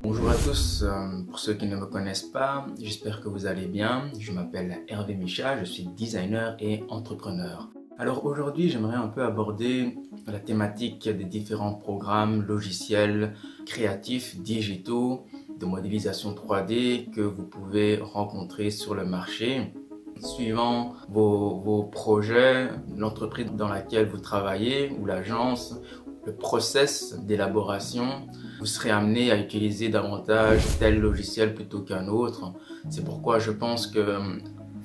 Bonjour à tous, pour ceux qui ne me connaissent pas, j'espère que vous allez bien. Je m'appelle Hervé Micha, je suis designer et entrepreneur. Alors aujourd'hui, j'aimerais un peu aborder la thématique des différents programmes, logiciels, créatifs, digitaux, de modélisation 3D que vous pouvez rencontrer sur le marché. Suivant vos projets, l'entreprise dans laquelle vous travaillez ou l'agence, le process d'élaboration, vous serez amené à utiliser davantage tel logiciel plutôt qu'un autre. C'est pourquoi je pense que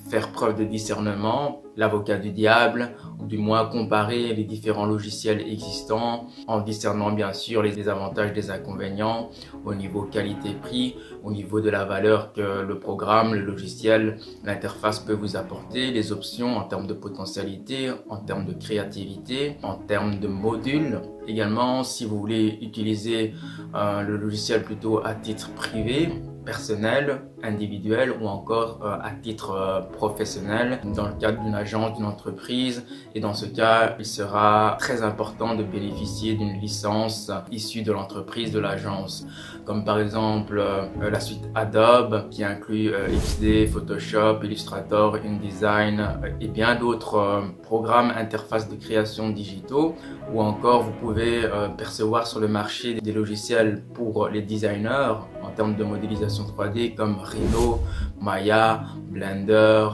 faire preuve de discernement, l'avocat du diable, ou du moins comparer les différents logiciels existants en discernant bien sûr les avantages des inconvénients au niveau qualité-prix, au niveau de la valeur que le programme, le logiciel, l'interface peut vous apporter, les options en termes de potentialité, en termes de créativité, en termes de modules. Également, si vous voulez utiliser le logiciel plutôt à titre privé, personnel, individuel ou encore à titre professionnel dans le cadre d'une agence, d'une entreprise. Et dans ce cas, il sera très important de bénéficier d'une licence issue de l'entreprise, de l'agence. Comme par exemple la suite Adobe qui inclut XD, Photoshop, Illustrator, InDesign et bien d'autres programmes interfaces de création digitaux. Ou encore, vous pouvez percevoir sur le marché des logiciels pour les designers en termes de modélisation 3D comme Rhino, Maya, Blender,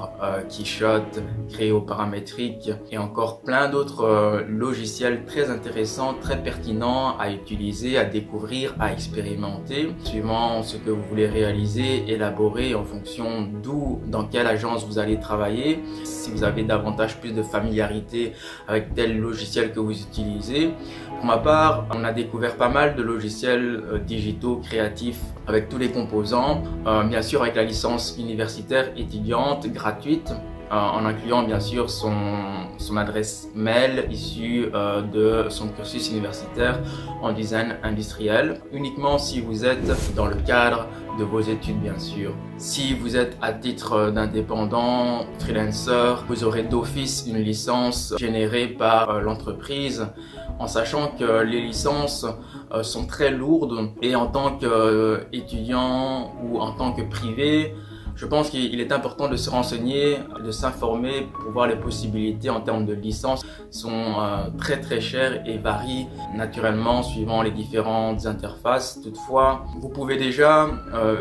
Keyshot, Creo paramétrique et encore plein d'autres logiciels très intéressants, très pertinents à utiliser, à découvrir, à expérimenter suivant ce que vous voulez réaliser, élaborer en fonction d'où, dans quelle agence vous allez travailler. Si vous avez davantage plus de familiarité avec tel logiciel que vous utilisez. Pour ma part, on a découvert pas mal de logiciels digitaux, créatifs, avec tous les composants, bien sûr avec la licence universitaire étudiante gratuite, en incluant bien sûr son adresse mail issue de son cursus universitaire en design industriel, uniquement si vous êtes dans le cadre de vos études bien sûr. Si vous êtes à titre d'indépendant, freelancer, vous aurez d'office une licence générée par l'entreprise, en sachant que les licences sont très lourdes et en tant qu'étudiant ou en tant que privé, je pense qu'il est important de se renseigner, de s'informer pour voir les possibilités en termes de licences sont très chères et varient naturellement suivant les différentes interfaces. Toutefois, vous pouvez déjà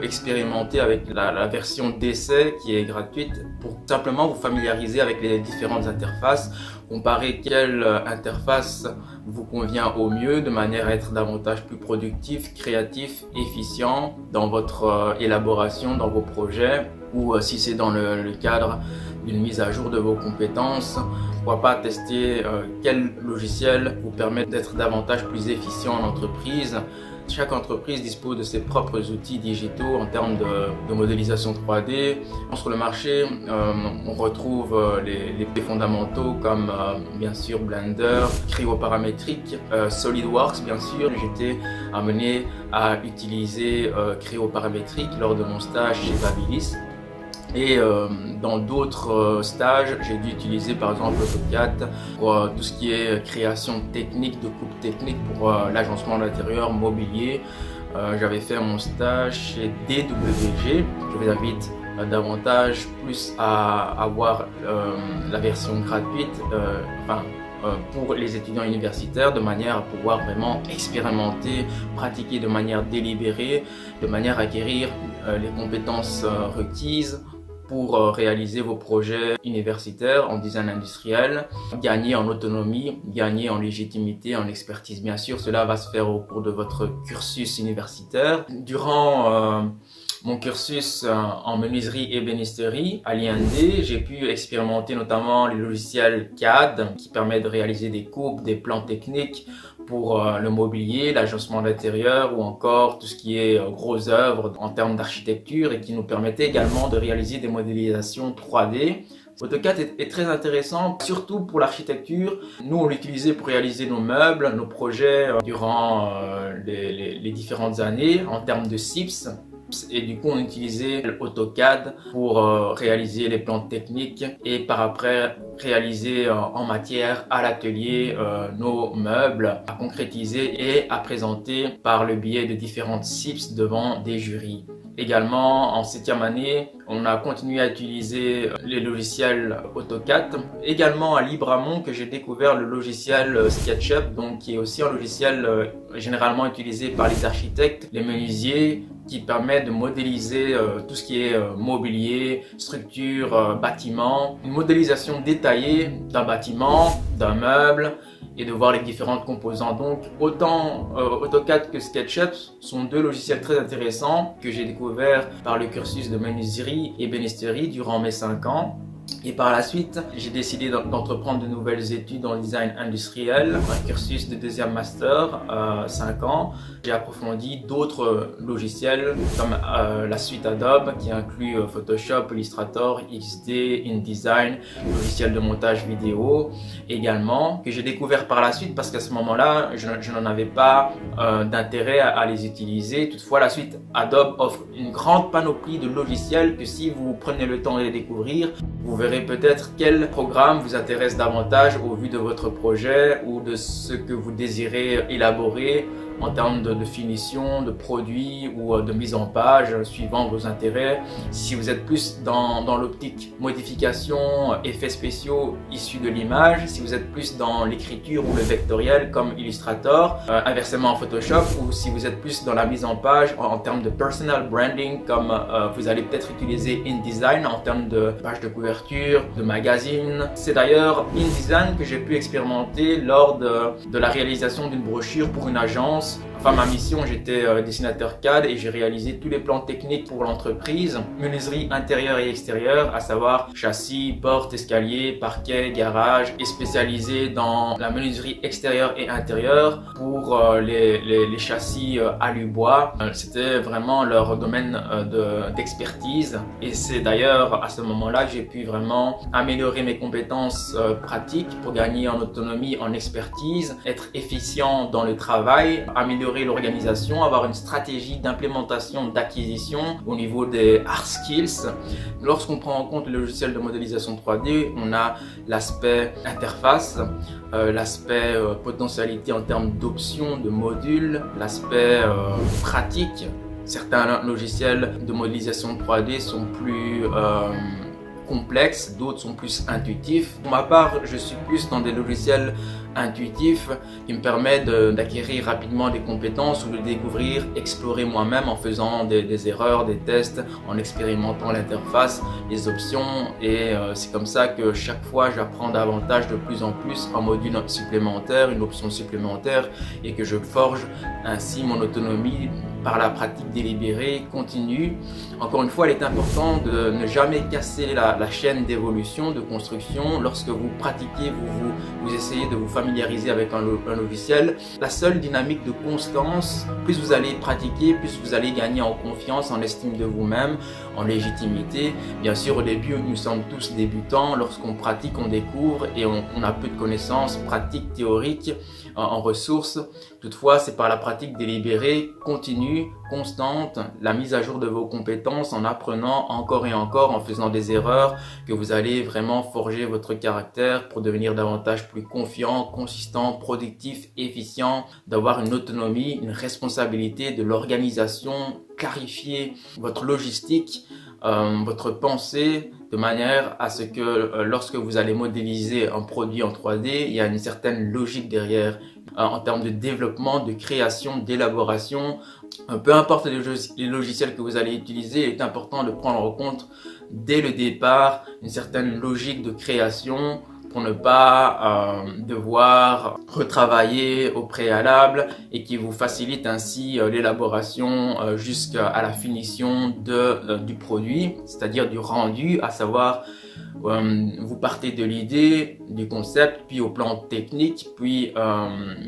expérimenter avec la version d'essai qui est gratuite pour simplement vous familiariser avec les différentes interfaces, comparer quelle interface vous convient au mieux de manière à être davantage plus productif, créatif, efficient dans votre élaboration, dans vos projets ou si c'est dans le cadre d'une mise à jour de vos compétences. Pourquoi pas tester quel logiciel vous permet d'être davantage plus efficient en entreprise. Chaque entreprise dispose de ses propres outils digitaux en termes de modélisation 3D. Sur le marché, on retrouve les fondamentaux comme bien sûr Blender, Creo paramétrique, SolidWorks bien sûr. J'étais amené à utiliser Creo paramétrique lors de mon stage chez Babilis. Et dans d'autres stages, j'ai dû utiliser par exemple AutoCAD pour tout ce qui est création technique, de coupe technique pour l'agencement d'intérieur mobilier. J'avais fait mon stage chez DWG. Je vous invite davantage plus à avoir la version gratuite, pour les étudiants universitaires, de manière à pouvoir vraiment expérimenter, pratiquer de manière délibérée, de manière à acquérir les compétences requises pour réaliser vos projets universitaires en design industriel, gagner en autonomie, gagner en légitimité, en expertise. Bien sûr, cela va se faire au cours de votre cursus universitaire. Durant mon cursus en menuiserie et ébénisterie à l'IND, j'ai pu expérimenter notamment les logiciels CAD qui permettent de réaliser des coupes, des plans techniques pour le mobilier, l'agencement d'intérieur ou encore tout ce qui est gros œuvres en termes d'architecture et qui nous permettait également de réaliser des modélisations 3D. AutoCAD est très intéressant, surtout pour l'architecture. Nous, on l'utilisait pour réaliser nos meubles, nos projets durant les différentes années en termes de CIPS. Et du coup, on utilisait l'AutoCAD pour réaliser les plans techniques et par après réaliser en matière à l'atelier nos meubles à concrétiser et à présenter par le biais de différentes CIPS devant des jurys. Également, en 7e année, on a continué à utiliser les logiciels AutoCAD. Également à Libramont que j'ai découvert le logiciel SketchUp, donc qui est aussi un logiciel généralement utilisé par les architectes, les menuisiers, qui permet de modéliser tout ce qui est mobilier, structure, bâtiment, une modélisation détaillée d'un bâtiment, d'un meuble, et de voir les différentes composants. Donc autant AutoCAD que SketchUp sont deux logiciels très intéressants que j'ai découvert par le cursus de menuiserie et bénisterie durant mes 5 ans. Et par la suite, j'ai décidé d'entreprendre de nouvelles études en design industriel, un cursus de 2e master, 5 ans. J'ai approfondi d'autres logiciels comme la suite Adobe qui inclut Photoshop, Illustrator, XD, InDesign, logiciel de montage vidéo également, que j'ai découvert par la suite parce qu'à ce moment-là, je n'en avais pas d'intérêt à les utiliser. Toutefois, la suite Adobe offre une grande panoplie de logiciels que si vous prenez le temps de les découvrir, vous verrez peut-être quel programme vous intéresse davantage au vu de votre projet ou de ce que vous désirez élaborer en termes de finition, de produit ou de mise en page suivant vos intérêts. Si vous êtes plus dans l'optique modification, effets spéciaux issus de l'image, si vous êtes plus dans l'écriture ou le vectoriel comme Illustrator, inversement en Photoshop, ou si vous êtes plus dans la mise en page en termes de personal branding comme vous allez peut-être utiliser InDesign en termes de page de couverture, de magazine. C'est d'ailleurs InDesign que j'ai pu expérimenter lors de la réalisation d'une brochure pour une agence. Enfin, ma mission, j'étais dessinateur CAD et j'ai réalisé tous les plans techniques pour l'entreprise, menuiserie intérieure et extérieure, à savoir châssis, portes, escaliers, parquet, garage, et spécialisé dans la menuiserie extérieure et intérieure pour les châssis alu-bois. C'était vraiment leur domaine d'expertise et c'est d'ailleurs à ce moment-là que j'ai pu vraiment améliorer mes compétences pratiques pour gagner en autonomie, en expertise, être efficient dans le travail, améliorer l'organisation, avoir une stratégie d'implémentation, d'acquisition au niveau des hard skills. Lorsqu'on prend en compte le logiciel de modélisation 3D, on a l'aspect interface, l'aspect potentialité en termes d'options, de modules, l'aspect pratique. Certains logiciels de modélisation 3D sont plus complexes, d'autres sont plus intuitifs. Pour ma part, je suis plus dans des logiciels intuitifs qui me permettent d'acquérir rapidement des compétences ou de découvrir, explorer moi-même en faisant des erreurs, des tests, en expérimentant l'interface, les options et c'est comme ça que chaque fois j'apprends davantage de plus en plus un module supplémentaire, une option supplémentaire et que je forge ainsi mon autonomie par la pratique délibérée, continue. Encore une fois, il est important de ne jamais casser la chaîne d'évolution, de construction. Lorsque vous pratiquez, vous essayez de vous familiariser avec un logiciel. La seule dynamique de constance, plus vous allez pratiquer, plus vous allez gagner en confiance, en estime de vous-même, en légitimité. Bien sûr, au début, nous sommes tous débutants. Lorsqu'on pratique, on découvre et on a peu de connaissances pratiques, théoriques, en ressources. Toutefois, c'est par la pratique délibérée, continue, constante, la mise à jour de vos compétences en apprenant encore et encore, en faisant des erreurs, que vous allez vraiment forger votre caractère pour devenir davantage plus confiant, consistant, productif, efficient, d'avoir une autonomie, une responsabilité de l'organisation, clarifier votre logistique, votre pensée de manière à ce que lorsque vous allez modéliser un produit en 3D, il y a une certaine logique derrière en termes de développement, de création, d'élaboration. Peu importe les logiciels que vous allez utiliser, il est important de prendre en compte dès le départ une certaine logique de création pour ne pas devoir retravailler au préalable et qui vous facilite ainsi l'élaboration jusqu'à la finition du produit, c'est-à-dire du rendu, à savoir vous partez de l'idée, du concept, puis au plan technique, puis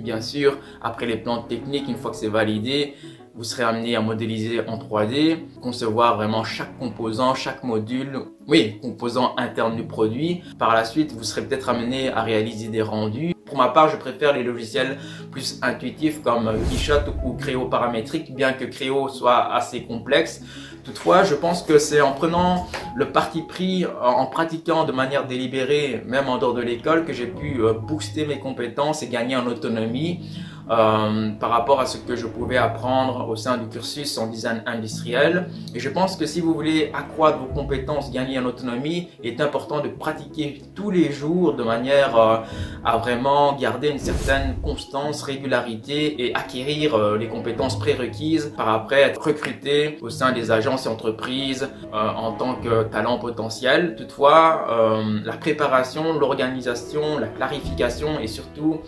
bien sûr après les plans techniques, une fois que c'est validé, vous serez amené à modéliser en 3D, concevoir vraiment chaque composant, chaque module, oui, composant interne du produit. Par la suite, vous serez peut-être amené à réaliser des rendus, Pour ma part, je préfère les logiciels plus intuitifs comme KeyShot ou Creo paramétrique, bien que Creo soit assez complexe. Toutefois, je pense que c'est en prenant le parti pris, en pratiquant de manière délibérée, même en dehors de l'école, que j'ai pu booster mes compétences et gagner en autonomie par rapport à ce que je pouvais apprendre au sein du cursus en design industriel. Et je pense que si vous voulez accroître vos compétences, gagner en autonomie, il est important de pratiquer tous les jours de manière à vraiment garder une certaine constance, régularité et acquérir les compétences prérequises par après être recruté au sein des agences et entreprises en tant que talent potentiel. Toutefois, la préparation, l'organisation, la clarification et surtout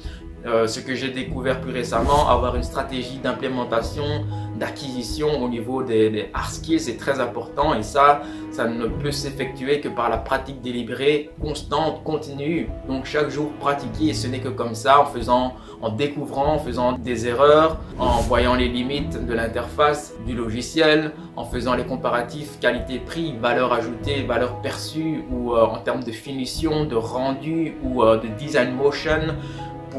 ce que j'ai découvert plus récemment, avoir une stratégie d'implémentation, d'acquisition au niveau des hard skills, c'est très important et ça ne peut s'effectuer que par la pratique délibérée, constante, continue. Donc chaque jour pratiquer et ce n'est que comme ça, en découvrant, en faisant des erreurs, en voyant les limites de l'interface du logiciel, en faisant les comparatifs qualité-prix, valeur ajoutée, valeur perçue ou en termes de finition, de rendu ou de design motion.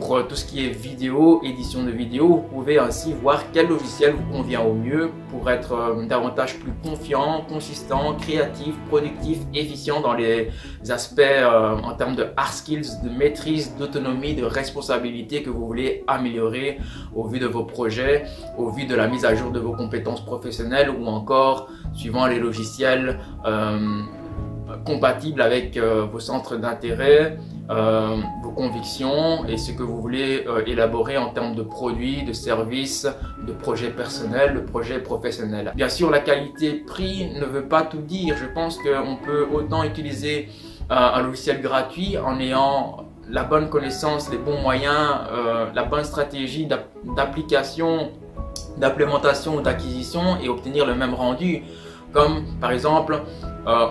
Pour tout ce qui est vidéo, édition de vidéo, vous pouvez ainsi voir quel logiciel vous convient au mieux pour être davantage plus confiant, consistant, créatif, productif, efficient dans les aspects en termes de hard skills, de maîtrise, d'autonomie, de responsabilité que vous voulez améliorer au vu de vos projets, au vu de la mise à jour de vos compétences professionnelles ou encore suivant les logiciels compatibles avec vos centres d'intérêt, vos convictions et ce que vous voulez élaborer en termes de produits, de services, de projets personnels, de projets professionnels. Bien sûr, la qualité-prix ne veut pas tout dire. Je pense qu'on peut autant utiliser un logiciel gratuit en ayant la bonne connaissance, les bons moyens, la bonne stratégie d'application, d'implémentation ou d'acquisition et obtenir le même rendu. Comme par exemple,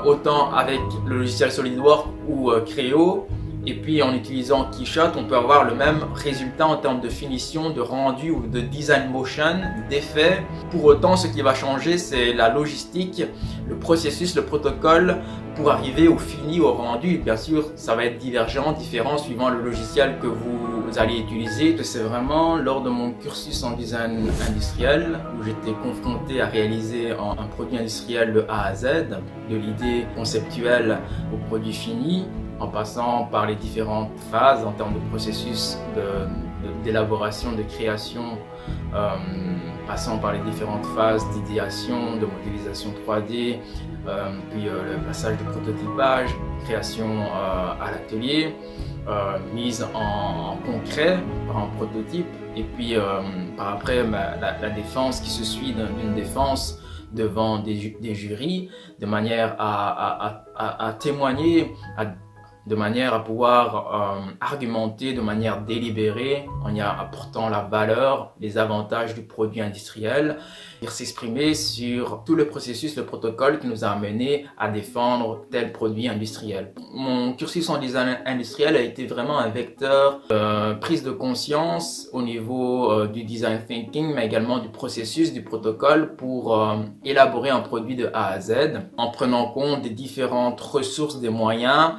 autant avec le logiciel SolidWorks ou Creo, et puis en utilisant KeyShot, on peut avoir le même résultat en termes de finition, de rendu ou de design motion, d'effet. Pour autant, ce qui va changer, c'est la logistique, le processus, le protocole pour arriver au fini, au rendu. Bien sûr, ça va être divergent, différent suivant le logiciel que vous allez utiliser. C'est vraiment lors de mon cursus en design industriel où j'étais confronté à réaliser un produit industriel de A à Z, de l'idée conceptuelle au produit fini, en passant par les différentes phases en termes de processus d'élaboration, de création, passant par les différentes phases d'idéation, de modélisation 3D, puis le passage de prototypage, création à l'atelier, mise en concret par un prototype, et puis par après la défense qui se suit d'une défense devant des jurys, de manière à témoigner, de manière à pouvoir argumenter de manière délibérée en y apportant la valeur, les avantages du produit industriel, et s'exprimer sur tout le processus, le protocole qui nous a amené à défendre tel produit industriel. Mon cursus en design industriel a été vraiment un vecteur de prise de conscience au niveau du design thinking, mais également du processus, du protocole pour élaborer un produit de A à Z en prenant compte des différentes ressources, des moyens.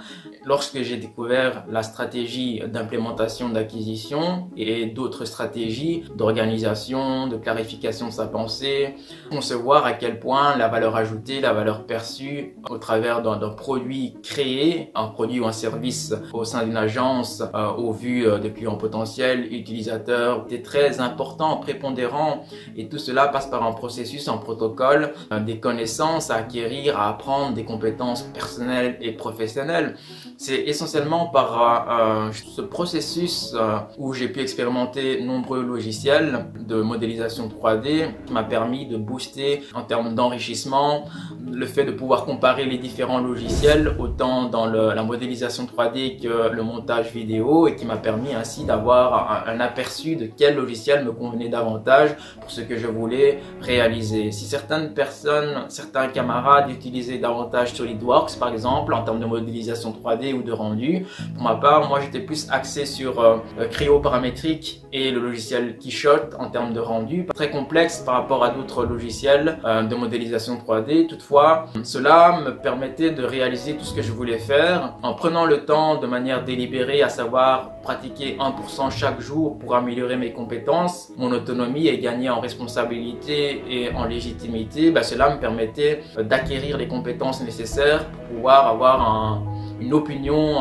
Lorsque j'ai découvert la stratégie d'implémentation d'acquisition et d'autres stratégies d'organisation, de clarification de sa pensée, concevoir à quel point la valeur ajoutée, la valeur perçue au travers d'un produit créé, un produit ou un service au sein d'une agence au vu de clients potentiels, utilisateurs, était très important, prépondérant, et tout cela passe par un processus, un protocole, des connaissances à acquérir, à apprendre, des compétences personnelles et professionnelles. C'est essentiellement par ce processus où j'ai pu expérimenter nombreux logiciels de modélisation 3D qui m'a permis de booster en termes d'enrichissement, le fait de pouvoir comparer les différents logiciels autant dans la modélisation 3D que le montage vidéo, et qui m'a permis ainsi d'avoir un aperçu de quel logiciel me convenait davantage pour ce que je voulais réaliser. Si certaines personnes, certains camarades utilisaient davantage SolidWorks par exemple en termes de modélisation 3D ou de rendu. Pour ma part, moi j'étais plus axé sur Creo paramétrique et le logiciel Keyshot en termes de rendu. Très complexe par rapport à d'autres logiciels de modélisation 3D. Toutefois, cela me permettait de réaliser tout ce que je voulais faire en prenant le temps de manière délibérée, à savoir pratiquer 1% chaque jour pour améliorer mes compétences, mon autonomie et gagner en responsabilité et en légitimité. Cela me permettait d'acquérir les compétences nécessaires pour pouvoir avoir une opinion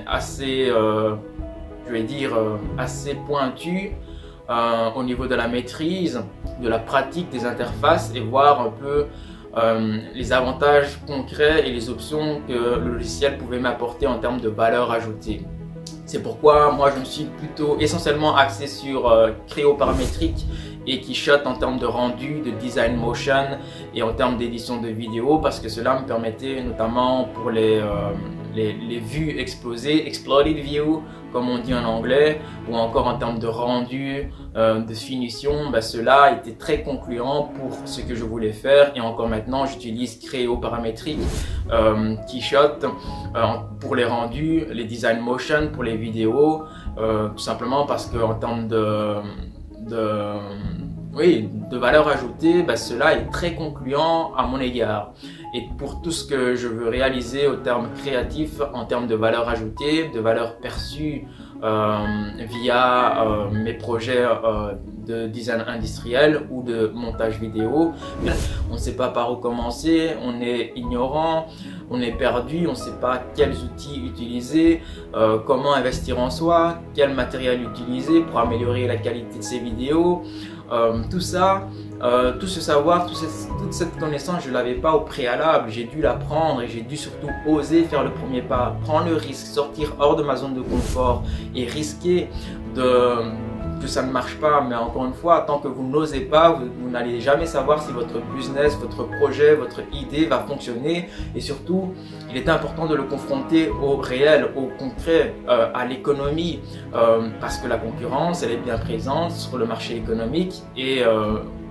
assez, je vais dire, assez pointue au niveau de la maîtrise, de la pratique des interfaces et voir un peu les avantages concrets et les options que le logiciel pouvait m'apporter en termes de valeur ajoutée. C'est pourquoi moi je me suis plutôt essentiellement axé sur Creo paramétrique et Keyshot en termes de rendu, de design motion et en termes d'édition de vidéo, parce que cela me permettait notamment pour les vues explosées, exploded view comme on dit en anglais, ou encore en termes de rendu, de finition, cela était très concluant pour ce que je voulais faire. Et encore maintenant j'utilise Creo paramétrique, Keyshot pour les rendus, les design motion pour les vidéos, tout simplement parce que en termes de valeur ajoutée, cela est très concluant à mon égard. Et pour tout ce que je veux réaliser au terme créatif, en termes de valeur ajoutée, de valeur perçue via mes projets de design industriel ou de montage vidéo, on ne sait pas par où commencer, on est ignorant, on est perdu, on ne sait pas quels outils utiliser, comment investir en soi, quel matériel utiliser pour améliorer la qualité de ses vidéos. Tout ça, tout ce savoir, toute cette connaissance, je ne l'avais pas au préalable. J'ai dû l'apprendre et j'ai dû surtout oser faire le premier pas, prendre le risque, sortir hors de ma zone de confort et risquer que ça ne marche pas. Mais encore une fois, tant que vous n'osez pas, vous n'allez jamais savoir si votre business, votre projet, votre idée va fonctionner. Et surtout, il est important de le confronter au réel, au concret, à l'économie, parce que la concurrence, elle est bien présente sur le marché économique. Et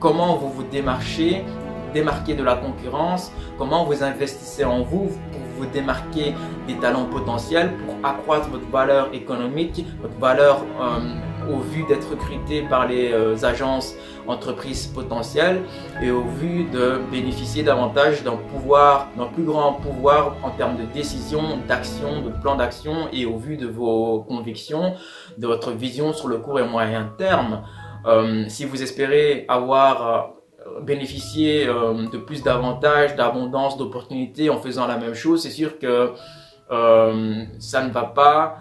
comment vous vous démarquer de la concurrence, comment vous investissez en vous pour vous démarquer des talents potentiels, pour accroître votre valeur économique, votre valeur au vu d'être recruté par les agences entreprises potentielles et au vu de bénéficier davantage d'un plus grand pouvoir en termes de décision, d'action, de plan d'action et au vu de vos convictions, de votre vision sur le court et moyen terme. Si vous espérez avoir bénéficié de plus d'avantages, d'abondance, d'opportunités en faisant la même chose, c'est sûr que ça ne va pas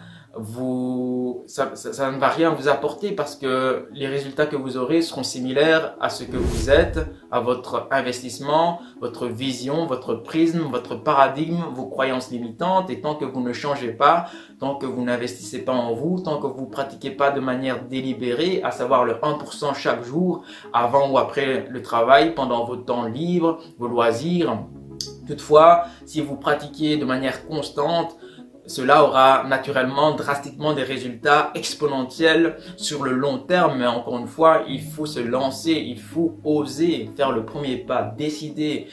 ça ne va rien vous apporter, parce que les résultats que vous aurez seront similaires à ce que vous êtes, à votre investissement, votre vision, votre prisme, votre paradigme, vos croyances limitantes. Et tant que vous ne changez pas, tant que vous n'investissez pas en vous, tant que vous pratiquez pas de manière délibérée, à savoir le 1% chaque jour, avant ou après le travail, pendant vos temps libres, vos loisirs. Toutefois, si vous pratiquez de manière constante, cela aura naturellement drastiquement des résultats exponentiels sur le long terme. Mais encore une fois, il faut se lancer, il faut oser faire le premier pas, décider